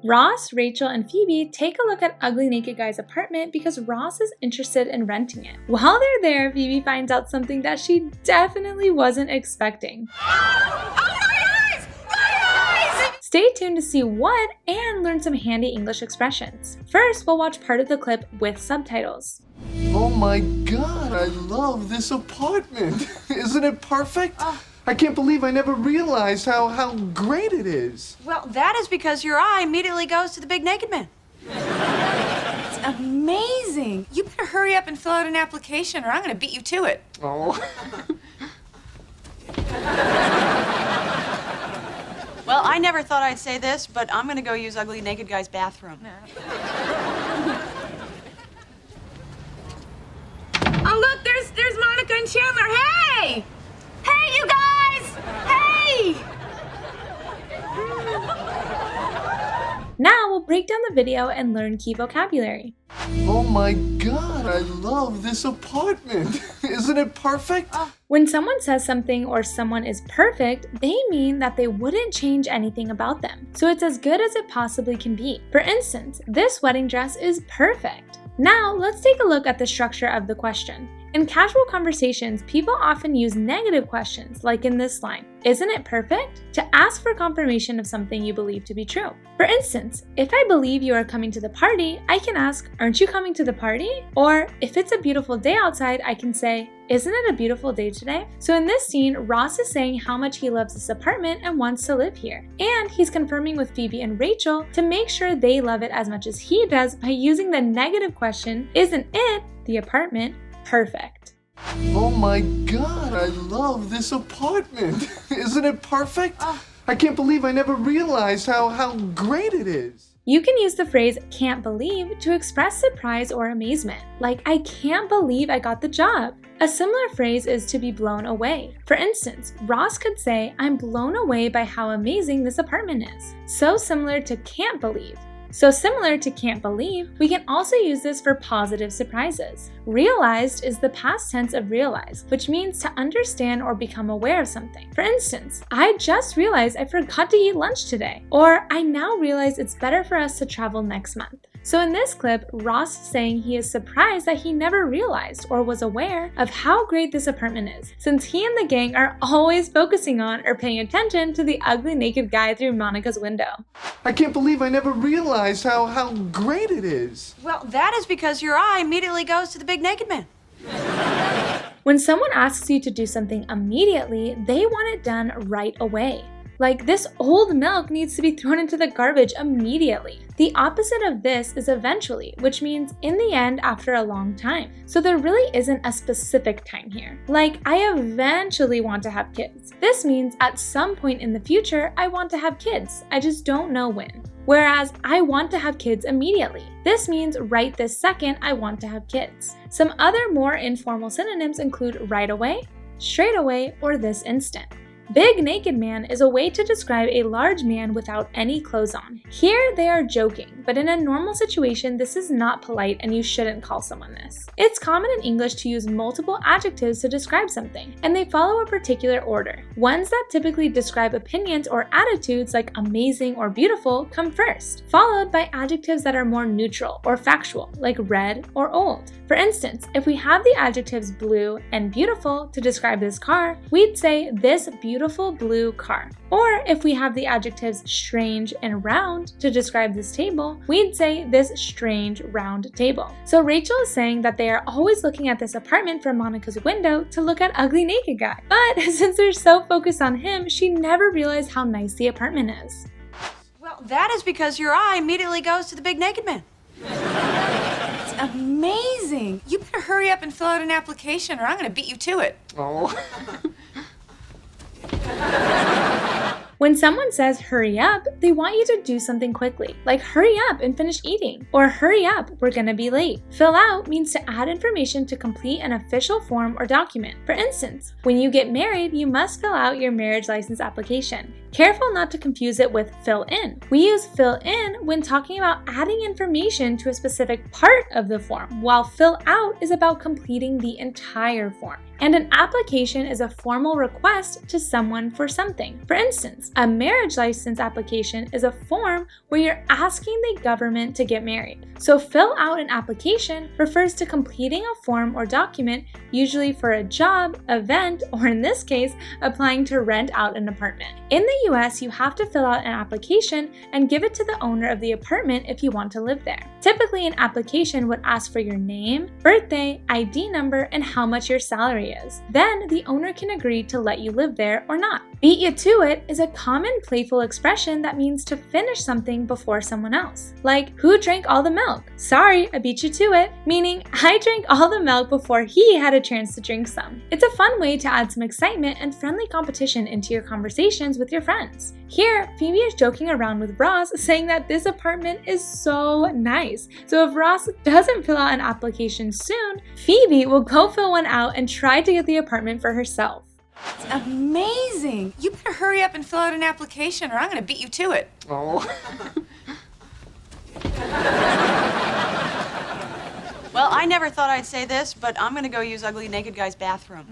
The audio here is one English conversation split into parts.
Ross, Rachel, and Phoebe take a look at Ugly Naked Guy's apartment because Ross is interested in renting it. While they're there, Phoebe finds out something that she definitely wasn't expecting. Stay tuned to see what and learn some handy English expressions. First, we'll watch part of the clip with subtitles. Oh my god, I love this apartment. Isn't it perfect? I can't believe I never realized how great it is. Well, that is because your eye immediately goes to the big naked man. It's amazing. You better hurry up and fill out an application or I'm going to beat you to it. Oh. Well, I never thought I'd say this, but I'm going to go use Ugly Naked Guy's bathroom. Oh, look, there's Monica and Chandler. Hey! Hey, you guys! Hey! Now we'll break down the video and learn key vocabulary. Oh my god, I love this apartment. Isn't it perfect? When someone says something or someone is perfect, they mean that they wouldn't change anything about them. So it's as good as it possibly can be. For instance, this wedding dress is perfect. Now let's take a look at the structure of the question. In casual conversations, people often use negative questions, like in this line, "Isn't it perfect?" to ask for confirmation of something you believe to be true. For instance, if I believe you are coming to the party, I can ask, "Aren't you coming to the party?" Or if it's a beautiful day outside, I can say, "Isn't it a beautiful day today?" So in this scene, Ross is saying how much he loves this apartment and wants to live here. And he's confirming with Phoebe and Rachel to make sure they love it as much as he does by using the negative question, "Isn't it, the apartment, perfect?" Oh my god, I love this apartment. Isn't it perfect? I can't believe I never realized how great it is. You can use the phrase "can't believe" to express surprise or amazement, like "I can't believe I got the job." A similar phrase is to be blown away. For instance, Ross could say, "I'm blown away by how amazing this apartment is." So similar to "can't believe." So similar to "can't believe," we can also use this for positive surprises. Realized is the past tense of realize, which means to understand or become aware of something. For instance, "I just realized I forgot to eat lunch today," or "I now realize it's better for us to travel next month." So in this clip, Ross is saying he is surprised that he never realized or was aware of how great this apartment is, since he and the gang are always focusing on or paying attention to the ugly naked guy through Monica's window. I can't believe I never realized how great it is. Well, that is because your eye immediately goes to the big naked man. When someone asks you to do something immediately, they want it done right away. Like, "This old milk needs to be thrown into the garbage immediately." The opposite of this is eventually, which means in the end after a long time. So there really isn't a specific time here. Like, "I eventually want to have kids." This means at some point in the future, I want to have kids. I just don't know when. Whereas, "I want to have kids immediately." This means right this second, I want to have kids. Some other more informal synonyms include right away, straight away, or this instant. Big naked man is a way to describe a large man without any clothes on. Here they are joking, but in a normal situation this is not polite and you shouldn't call someone this. It's common in English to use multiple adjectives to describe something, and they follow a particular order. Ones that typically describe opinions or attitudes like amazing or beautiful come first, followed by adjectives that are more neutral or factual like red or old. For instance, if we have the adjectives blue and beautiful to describe this car, we'd say "this beautiful blue car." Or if we have the adjectives strange and round to describe this table, we'd say "this strange round table." So Rachel is saying that they are always looking at this apartment from Monica's window to look at ugly naked guy. But since they're so focused on him, she never realized how nice the apartment is. Well, that is because your eye immediately goes to the big naked man. It's amazing. You better hurry up and fill out an application or I'm going to beat you to it. Oh. When someone says hurry up, they want you to do something quickly, like hurry up and finish eating, or hurry up, we're gonna be late. Fill out means to add information to complete an official form or document. For instance, when you get married, you must fill out your marriage license application. Careful not to confuse it with fill in. We use fill in when talking about adding information to a specific part of the form, while fill out is about completing the entire form. And an application is a formal request to someone for something. For instance, a marriage license application is a form where you're asking the government to get married. So fill out an application refers to completing a form or document, usually for a job, event, or in this case, applying to rent out an apartment. In the US, you have to fill out an application and give it to the owner of the apartment if you want to live there. Typically, an application would ask for your name, birthday, ID number, and how much your salary is. Then the owner can agree to let you live there or not. Beat you to it is a common playful expression that means to finish something before someone else. Like, who drank all the milk? Sorry, I beat you to it, meaning I drank all the milk before he had a chance to drink some. It's a fun way to add some excitement and friendly competition into your conversations with your friends. Here, Phoebe is joking around with Ross, saying that this apartment is so nice. So if Ross doesn't fill out an application soon, Phoebe will go fill one out and try to get the apartment for herself. It's amazing. You better hurry up and fill out an application or I'm going to beat you to it. Oh. Well, I never thought I'd say this, but I'm going to go use Ugly Naked Guy's bathroom.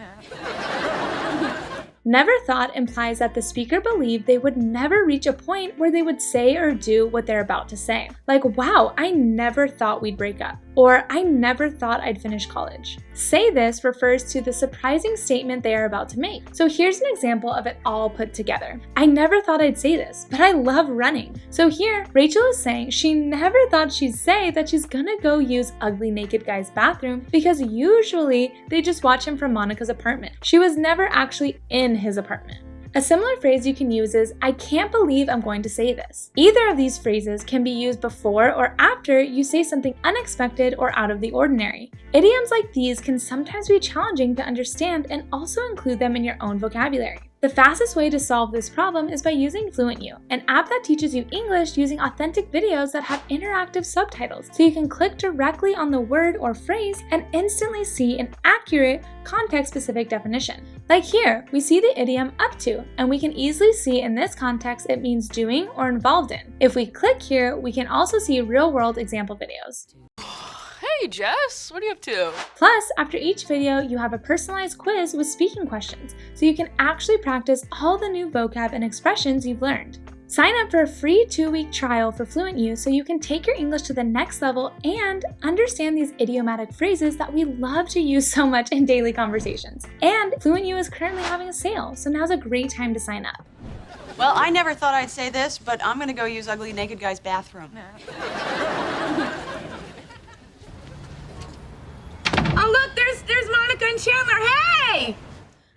Never thought implies that the speaker believed they would never reach a point where they would say or do what they're about to say. Like, wow, I never thought we'd break up. Or, I never thought I'd finish college. Say this refers to the surprising statement they are about to make. So here's an example of it all put together. I never thought I'd say this, but I love running. So here, Rachel is saying she never thought she'd say that she's gonna go use Ugly Naked Guy's bathroom because usually they just watch him from Monica's apartment. She was never actually in his apartment. A similar phrase you can use is, I can't believe I'm going to say this. Either of these phrases can be used before or after you say something unexpected or out of the ordinary. Idioms like these can sometimes be challenging to understand and also include them in your own vocabulary. The fastest way to solve this problem is by using FluentU, an app that teaches you English using authentic videos that have interactive subtitles, so you can click directly on the word or phrase and instantly see an accurate, context-specific definition. Like here, we see the idiom up to, and we can easily see in this context it means doing or involved in. If we click here, we can also see real-world example videos. Hey Jess, what are you up to? Plus, after each video, you have a personalized quiz with speaking questions, so you can actually practice all the new vocab and expressions you've learned. Sign up for a free 2-week trial for FluentU so you can take your English to the next level and understand these idiomatic phrases that we love to use so much in daily conversations. And FluentU is currently having a sale, so now's a great time to sign up. Well, I never thought I'd say this, but I'm going to go use Ugly Naked Guy's bathroom. Oh, look, there's Monica and Chandler. Hey!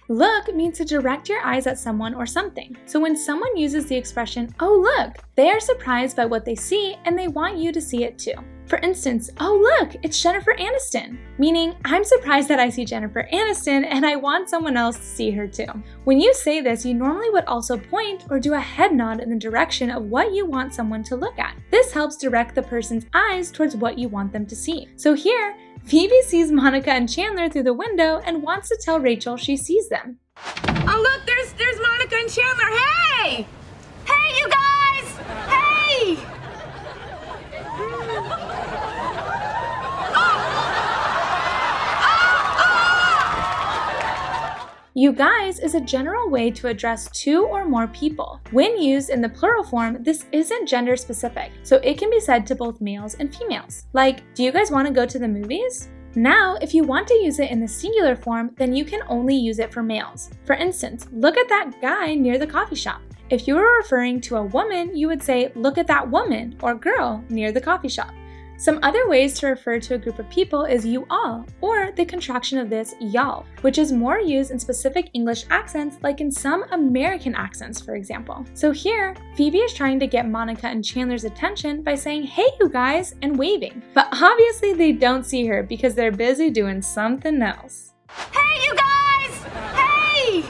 Look means to direct your eyes at someone or something. So when someone uses the expression, oh look, they are surprised by what they see and they want you to see it too. For instance, oh look, it's Jennifer Aniston, meaning I'm surprised that I see Jennifer Aniston and I want someone else to see her too. When you say this, you normally would also point or do a head nod in the direction of what you want someone to look at. This helps direct the person's eyes towards what you want them to see. So here, Phoebe sees Monica and Chandler through the window and wants to tell Rachel she sees them. Oh, look, there's Monica and Chandler. Hey! Hey, you guys! Hey! You guys is a general way to address two or more people. When used in the plural form, this isn't gender specific, so it can be said to both males and females. Like, do you guys want to go to the movies? Now, if you want to use it in the singular form, then you can only use it for males. For instance, look at that guy near the coffee shop. If you were referring to a woman, you would say, look at that woman or girl near the coffee shop. Some other ways to refer to a group of people is you all, or the contraction of this, y'all, which is more used in specific English accents like in some American accents, for example. So here, Phoebe is trying to get Monica and Chandler's attention by saying, hey you guys, and waving. But obviously they don't see her because they're busy doing something else. Hey, you guys! Hey!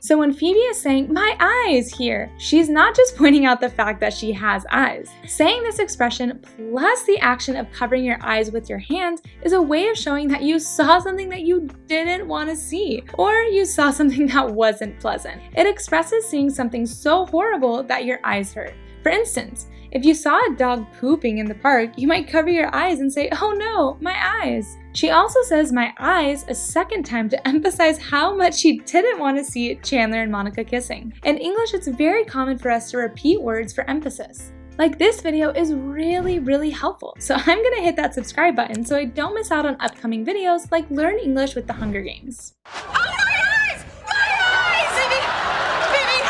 So when Phoebe is saying, "My eyes" here. She's not just pointing out the fact that she has eyes. Saying this expression plus the action of covering your eyes with your hands is a way of showing that you saw something that you didn't want to see, or you saw something that wasn't pleasant. It expresses seeing something so horrible that your eyes hurt. For instance, if you saw a dog pooping in the park, you might cover your eyes and say, "Oh no, my eyes." She also says "my eyes" a second time to emphasize how much she didn't want to see Chandler and Monica kissing. In English, it's very common for us to repeat words for emphasis. Like, this video is really helpful, so I'm gonna hit that subscribe button so I don't miss out on upcoming videos like Learn English with the Hunger Games. Oh, my eyes! My eyes! Phoebe!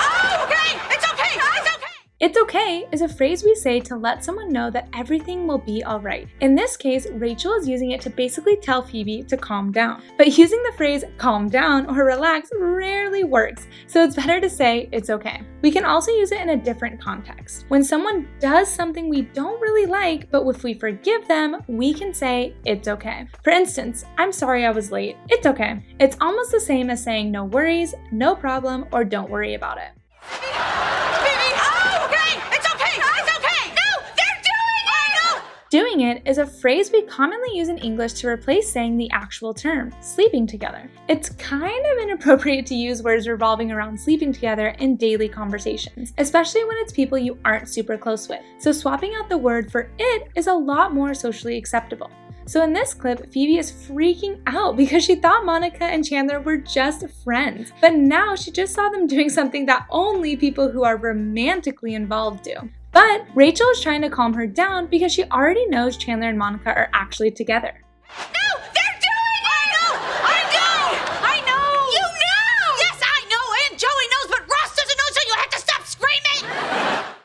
Oh, okay! It's okay! It's okay! It's okay is a phrase we say to let someone know that everything will be alright. In this case, Rachel is using it to basically tell Phoebe to calm down. But using the phrase calm down or relax rarely works, so it's better to say it's okay. We can also use it in a different context. When someone does something we don't really like, but if we forgive them, we can say it's okay. For instance, "I'm sorry I was late. It's okay." It's almost the same as saying no worries, no problem, or don't worry about it. Doing it is a phrase we commonly use in English to replace saying the actual term, sleeping together. It's kind of inappropriate to use words revolving around sleeping together in daily conversations, especially when it's people you aren't super close with. So swapping out the word for it is a lot more socially acceptable. So in this clip, Phoebe is freaking out because she thought Monica and Chandler were just friends. But now she just saw them doing something that only people who are romantically involved do. But Rachel is trying to calm her down because she already knows Chandler and Monica are actually together. No, they're doing it! I know! You know! Yes, I know, and Joey knows, but Ross doesn't know, so you have to stop screaming!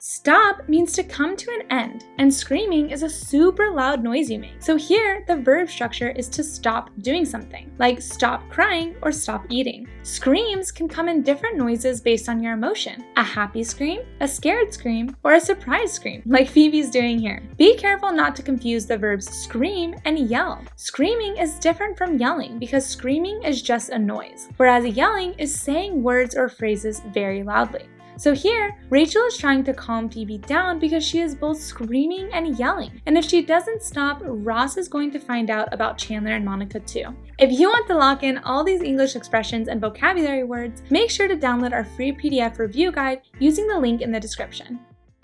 Stop means to come to an end, and screaming is a super loud noise you make. So here, the verb structure is to stop doing something, like stop crying or stop eating. Screams can come in different noises based on your emotion. A happy scream, a scared scream, or a surprise scream, like Phoebe's doing here. Be careful not to confuse the verbs scream and yell. Screaming is different from yelling because screaming is just a noise, whereas yelling is saying words or phrases very loudly. So here, Rachel is trying to calm Phoebe down because she is both screaming and yelling. And if she doesn't stop, Ross is going to find out about Chandler and Monica too. If you want to lock in all these English expressions and vocabulary words, make sure to download our free PDF review guide using the link in the description.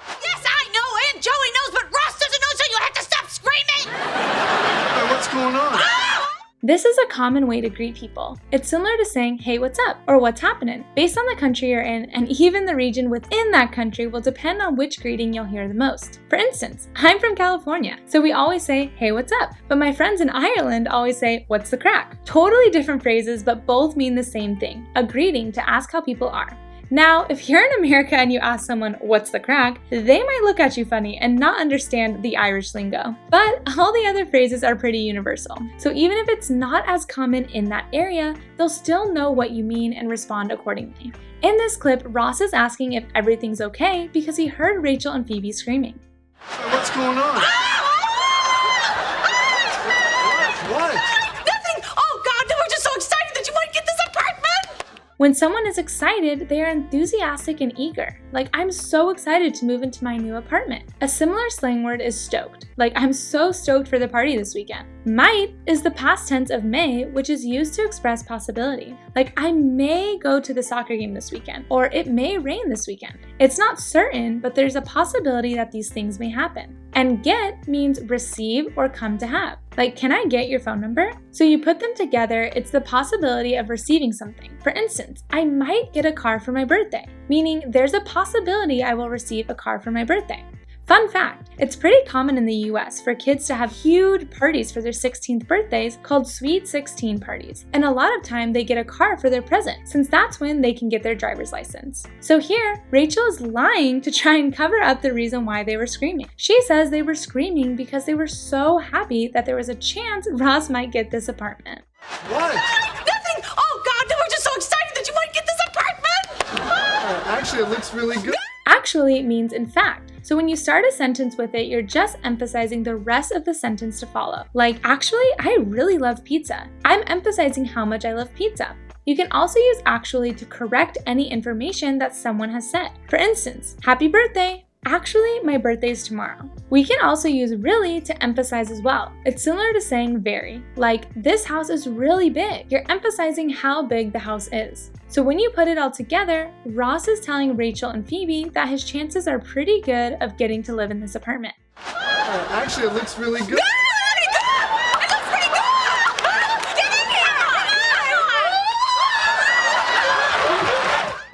Yes, I know, and Joey knows, but Ross doesn't know, so you have to stop screaming! Hey, what's going on? This is a common way to greet people. It's similar to saying, "Hey, what's up?" or "What's happening?" Based on the country you're in, and even the region within that country will depend on which greeting you'll hear the most. For instance, I'm from California, so we always say, "Hey, what's up?" But my friends in Ireland always say, "What's the crack?" Totally different phrases, but both mean the same thing, a greeting to ask how people are. Now, if you're in America and you ask someone, "What's the crack?" they might look at you funny and not understand the Irish lingo. But all the other phrases are pretty universal. So even if it's not as common in that area, they'll still know what you mean and respond accordingly. In this clip, Ross is asking if everything's okay because he heard Rachel and Phoebe screaming. Hey, what's going on? What? Nothing! Oh, God, we're just so excited that you want to get this apartment! When someone is excited, they are enthusiastic and eager. Like, "I'm so excited to move into my new apartment." A similar slang word is stoked. Like, "I'm so stoked for the party this weekend." Might is the past tense of may, which is used to express possibility. Like, "I may go to the soccer game this weekend," or "It may rain this weekend." It's not certain, but there's a possibility that these things may happen. And get means receive or come to have. Like, "Can I get your phone number?" So you put them together, it's the possibility of receiving something. For instance, "I might get a car for my birthday," meaning there's a possibility I will receive a car for my birthday. Fun fact, it's pretty common in the US for kids to have huge parties for their 16th birthdays called Sweet 16 parties. And a lot of time they get a car for their present, since that's when they can get their driver's license. So here, Rachel is lying to try and cover up the reason why they were screaming. She says they were screaming because they were so happy that there was a chance Ross might get this apartment. What? Nothing! Oh, God, we're just so excited that you want to get this apartment! Actually, it looks really good. Actually means in fact. So when you start a sentence with it, you're just emphasizing the rest of the sentence to follow. Like, "Actually, I really love pizza." I'm emphasizing how much I love pizza. You can also use actually to correct any information that someone has said. For instance, happy birthday! Actually, my birthday is tomorrow. We can also use really to emphasize as well. It's similar to saying very, like this house is really big. You're emphasizing how big the house is. So when you put it all together, Ross is telling Rachel and Phoebe that his chances are pretty good of getting to live in this apartment. Actually, it looks really good.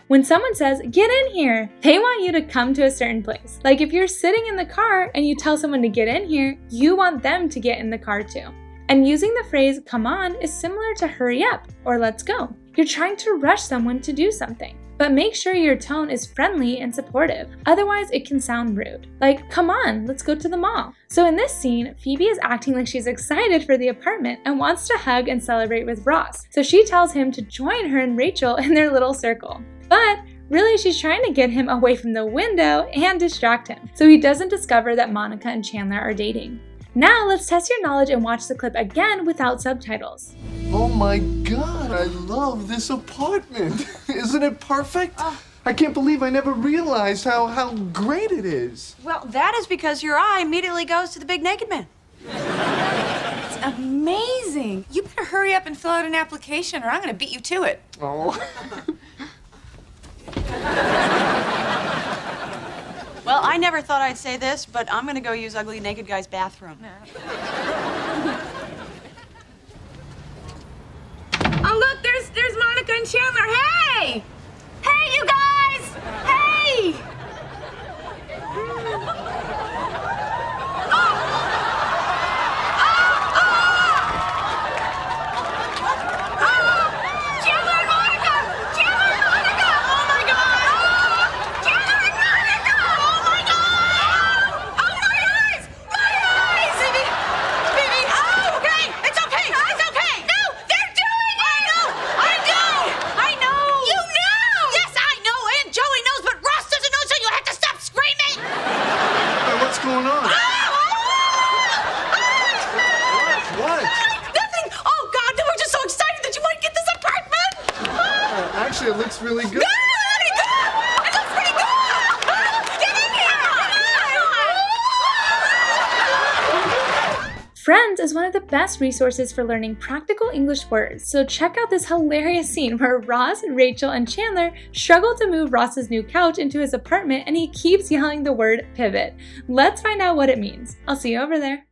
When someone says, get in here, they want you to come to a certain place. Like if you're sitting in the car and you tell someone to get in here, you want them to get in the car too. And using the phrase come on is similar to hurry up or let's go. You're trying to rush someone to do something. But make sure your tone is friendly and supportive, otherwise it can sound rude. Like, come on, let's go to the mall. So in this scene, Phoebe is acting like she's excited for the apartment and wants to hug and celebrate with Ross. So she tells him to join her and Rachel in their little circle. But really, she's trying to get him away from the window and distract him, so he doesn't discover that Monica and Chandler are dating. Now let's test your knowledge and watch the clip again without subtitles. Oh my God, I love this apartment. Isn't it perfect? I can't believe I never realized how great it is. Well, that is because your eye immediately goes to the big naked man. It's amazing. You better hurry up and fill out an application or I'm going to beat you to it. Oh. Well, I never thought I'd say this, but I'm going to go use Ugly Naked Guy's bathroom. Oh, look, there's Monica and Chandler. Hey! Hey, you guys! Hey! Chandler and Monica! Chandler and Monica! Oh, my God! Chandler and Monica! Oh, my God! Oh, my eyes! My eyes! Phoebe! Oh, okay! It's okay! It's okay! No! They're doing it! I know! You know! Yes, I know, and Joey knows, but Ross doesn't know, so you have to stop screaming! Hey, what's going on? What? Nothing! Oh, God, we're just so excited that you might get this apartment! Actually, it looks really good. It looks pretty good! Get in here! Friends is one of the best resources for learning practical English words, so check out this hilarious scene where Ross, Rachel, and Chandler struggle to move Ross's new couch into his apartment and he keeps yelling the word pivot. Let's find out what it means. I'll see you over there.